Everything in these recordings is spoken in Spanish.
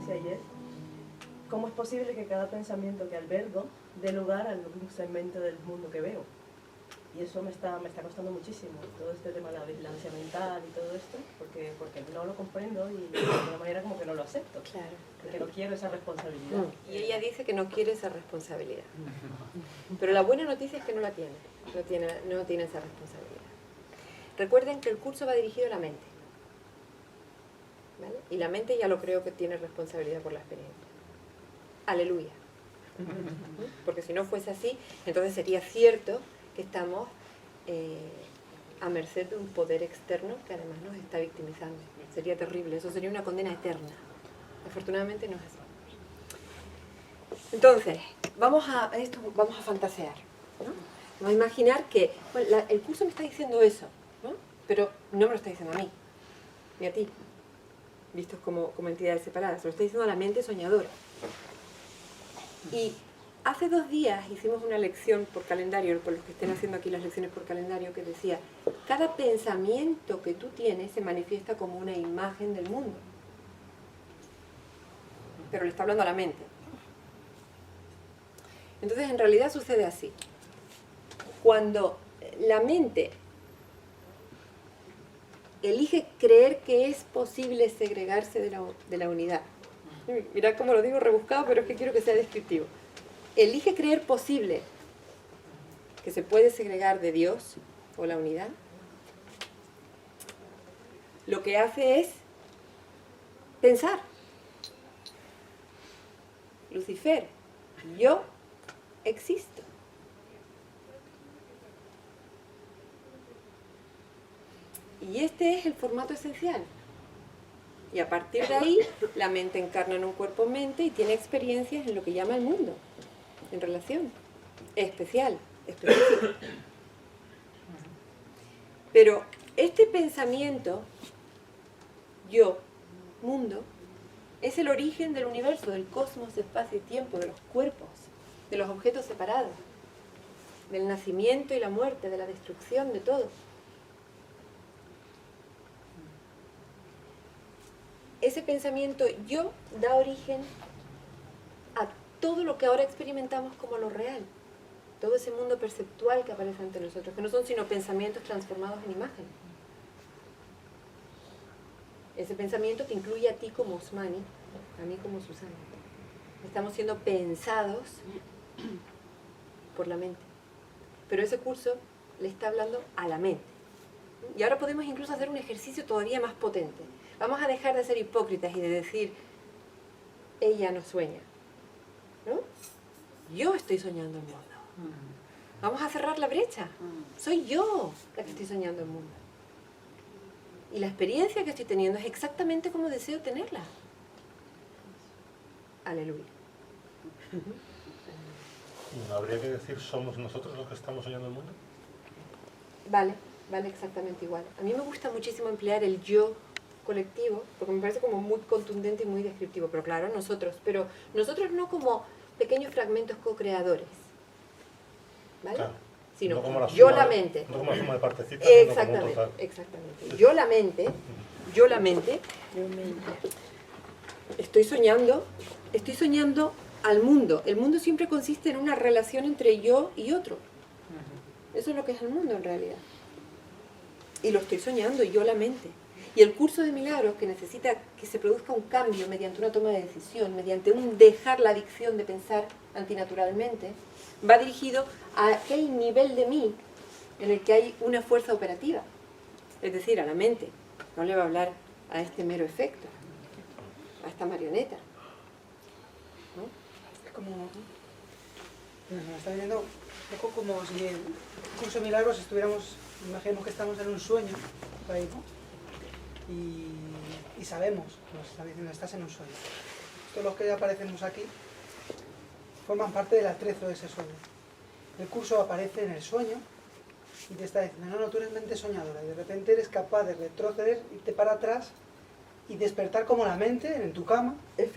conferencia ayer, cómo es posible que cada pensamiento que albergo dé lugar a algún segmento del mundo que veo. Y eso me está costando muchísimo, todo este tema de la vigilancia mental y todo esto, porque no lo comprendo y de alguna manera como que no lo acepto. Claro. Porque no quiero esa responsabilidad. Y ella dice que no quiere esa responsabilidad. Pero la buena noticia es que no la tiene. No tiene esa responsabilidad. Recuerden que el curso va dirigido a la mente. ¿Vale? Y la mente ya lo creo que tiene responsabilidad por la experiencia. Aleluya. Porque si no fuese así, entonces sería cierto que estamos a merced de un poder externo que además nos está victimizando. Sería terrible, eso sería una condena eterna. Afortunadamente no es así. Entonces, vamos a fantasear, ¿no? Vamos a imaginar que bueno, el curso me está diciendo eso, ¿no? Pero no me lo está diciendo a mí, ni a ti, vistos como entidades separadas, se lo está diciendo a la mente soñadora. Y hace 2 días hicimos una lección por calendario, por los que estén haciendo aquí las lecciones por calendario, que decía, cada pensamiento que tú tienes se manifiesta como una imagen del mundo. Pero le está hablando a la mente. Entonces, en realidad sucede así. Cuando la mente elige creer que es posible segregarse de la unidad. Mirad cómo lo digo rebuscado, pero es que quiero que sea descriptivo. Elige creer posible que se puede segregar de Dios o la unidad. Lo que hace es pensar. Lucifer, yo existo. Y este es el formato esencial. Y a partir de ahí, la mente encarna en un cuerpo-mente y tiene experiencias en lo que llama el mundo, en relación, especial, específica. Pero este pensamiento, yo, mundo, es el origen del universo, del cosmos, espacio y tiempo, de los cuerpos, de los objetos separados, del nacimiento y la muerte, de la destrucción, de todo. Ese pensamiento yo da origen a todo lo que ahora experimentamos como lo real. Todo ese mundo perceptual que aparece ante nosotros, que no son sino pensamientos transformados en imagen. Ese pensamiento te incluye a ti como Osmani, a mí como Susana. Estamos siendo pensados por la mente. Pero ese curso le está hablando a la mente. Y ahora podemos incluso hacer un ejercicio todavía más potente. Vamos a dejar de ser hipócritas y de decir, ella no sueña, ¿no? Yo estoy soñando el mundo. Vamos a cerrar la brecha. Soy yo la que estoy soñando el mundo. Y la experiencia que estoy teniendo es exactamente como deseo tenerla. Aleluya. ¿No habría que decir, somos nosotros los que estamos soñando el mundo? Vale exactamente igual. A mí me gusta muchísimo emplear el yo colectivo, porque me parece como muy contundente y muy descriptivo, pero claro, nosotros no como pequeños fragmentos co-creadores, ¿vale? Claro. Sino No como la yo suma la de- mente. No como la suma de partecitas, sino como un Exactamente, total. exactamente. Yo la mente, estoy soñando al mundo. El mundo siempre consiste en una relación entre yo y otro. Eso es lo que es el mundo en realidad. Y lo estoy soñando, yo la mente. Y el curso de milagros, que necesita que se produzca un cambio mediante una toma de decisión, mediante un dejar la adicción de pensar antinaturalmente, va dirigido a aquel nivel de mí en el que hay una fuerza operativa. Es decir, a la mente. No le va a hablar a este mero efecto, a esta marioneta. ¿No? Es como... Me está viendo un poco como si en el curso de milagros estuviéramos, imaginemos que estamos en un sueño, por ahí, ¿no? Y sabemos, nos están diciendo, estás en un sueño. Todos los que aparecemos aquí forman parte del atrezo de ese sueño. El curso aparece en el sueño y te está diciendo, no, tú eres mente soñadora, y de repente eres capaz de retroceder, irte para atrás y despertar como la mente en tu cama,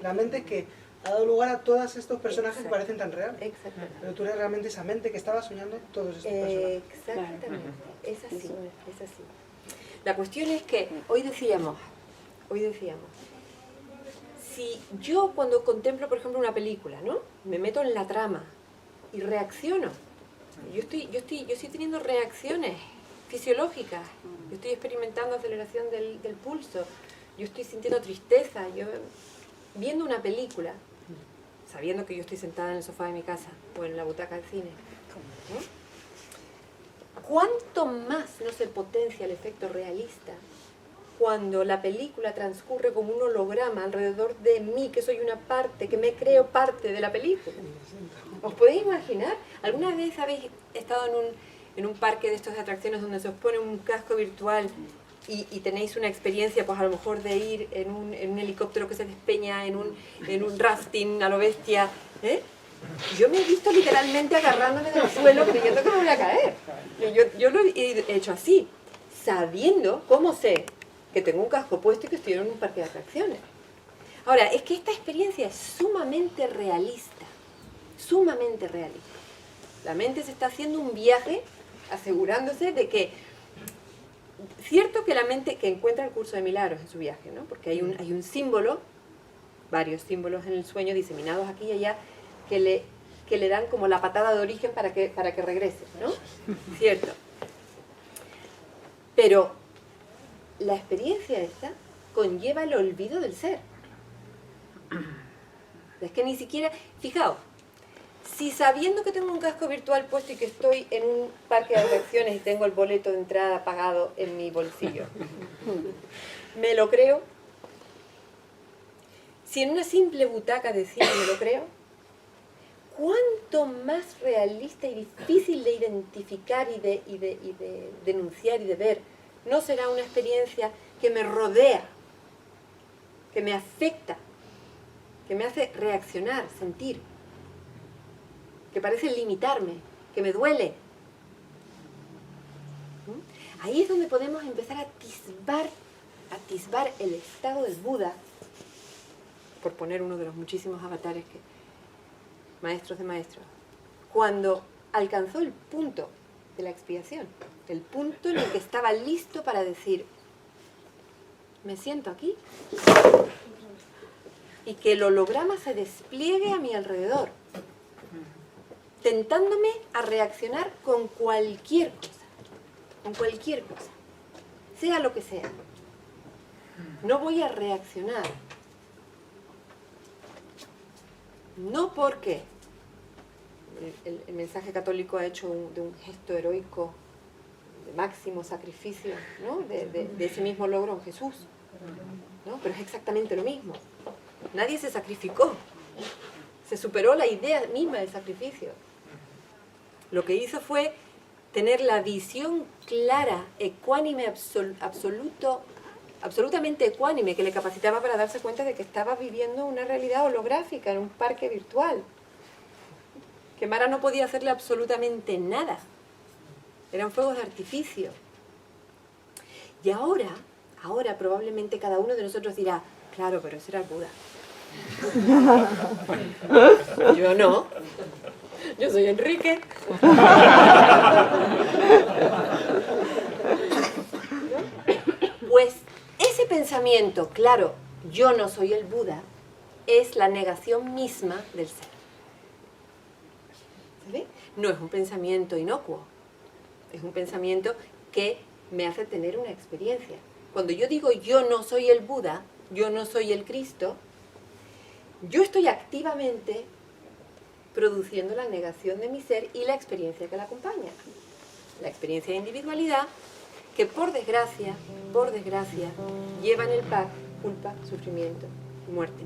la mente que ha dado lugar a todos estos personajes que parecen tan reales. Exactamente. Pero tú eres realmente esa mente que estaba soñando todos estos personajes. Exactamente, es así. La cuestión es que hoy decíamos, Si yo cuando contemplo, por ejemplo, una película, ¿no? Me meto en la trama y reacciono. Yo estoy teniendo reacciones fisiológicas. Yo estoy experimentando aceleración del pulso. Yo estoy sintiendo tristeza. Yo viendo una película, sabiendo que yo estoy sentada en el sofá de mi casa o en la butaca del cine, ¿no? ¿Cuánto más no se potencia el efecto realista cuando la película transcurre como un holograma alrededor de mí, que soy una parte, que me creo parte de la película? ¿Os podéis imaginar? ¿Alguna vez habéis estado en un parque de estos de atracciones donde se os pone un casco virtual y tenéis una experiencia, pues a lo mejor de ir en un helicóptero que se despeña, en un rafting a lo bestia, ¿eh? Yo me he visto literalmente agarrándome del suelo creyendo que me voy a caer. Yo lo he hecho así, sabiendo, ¿cómo sé? Que tengo un casco puesto y que estoy en un parque de atracciones. Ahora, es que esta experiencia es sumamente realista, sumamente realista. La mente se está haciendo un viaje asegurándose de que, cierto que la mente que encuentra el curso de milagros en su viaje, ¿no? Porque hay un símbolo, varios símbolos en el sueño diseminados aquí y allá, que le dan como la patada de origen para que regrese, ¿no? Cierto. Pero la experiencia esta conlleva el olvido del ser. Es que ni siquiera, fijaos, si sabiendo que tengo un casco virtual puesto y que estoy en un parque de atracciones y tengo el boleto de entrada pagado en mi bolsillo, ¿me lo creo? Si en una simple butaca de cine me lo creo, ¿cuánto más realista y difícil de identificar y de denunciar y de ver no será una experiencia que me rodea, que me afecta, que me hace reaccionar, sentir, que parece limitarme, que me duele? Ahí es donde podemos empezar a atisbar el estado del Buda, por poner uno de los muchísimos avatares maestros de maestros, cuando alcanzó el punto de la expiación, el punto en el que estaba listo para decir, me siento aquí, y que el holograma se despliegue a mi alrededor, tentándome a reaccionar con cualquier cosa, sea lo que sea. No voy a reaccionar, no porque el mensaje católico ha hecho de un gesto heroico, de máximo sacrificio, ¿no? de ese mismo logro en Jesús, ¿no? Pero es exactamente lo mismo. Nadie se sacrificó, se superó la idea misma del sacrificio. Lo que hizo fue tener la visión clara, ecuánime, absolutamente ecuánime, que le capacitaba para darse cuenta de que estaba viviendo una realidad holográfica en un parque virtual. Que Mara no podía hacerle absolutamente nada. Eran fuegos de artificio. Y ahora probablemente cada uno de nosotros dirá, claro, pero ese era el Buda. Yo no. Yo soy Enrique. Pues ese pensamiento, claro, yo no soy el Buda, es la negación misma del ser. ¿Sabe? No es un pensamiento inocuo, es un pensamiento que me hace tener una experiencia. Cuando yo digo yo no soy el Buda, yo no soy el Cristo, yo estoy activamente produciendo la negación de mi ser y la experiencia que la acompaña. La experiencia de individualidad que por desgracia, lleva en el pack culpa, sufrimiento y muerte.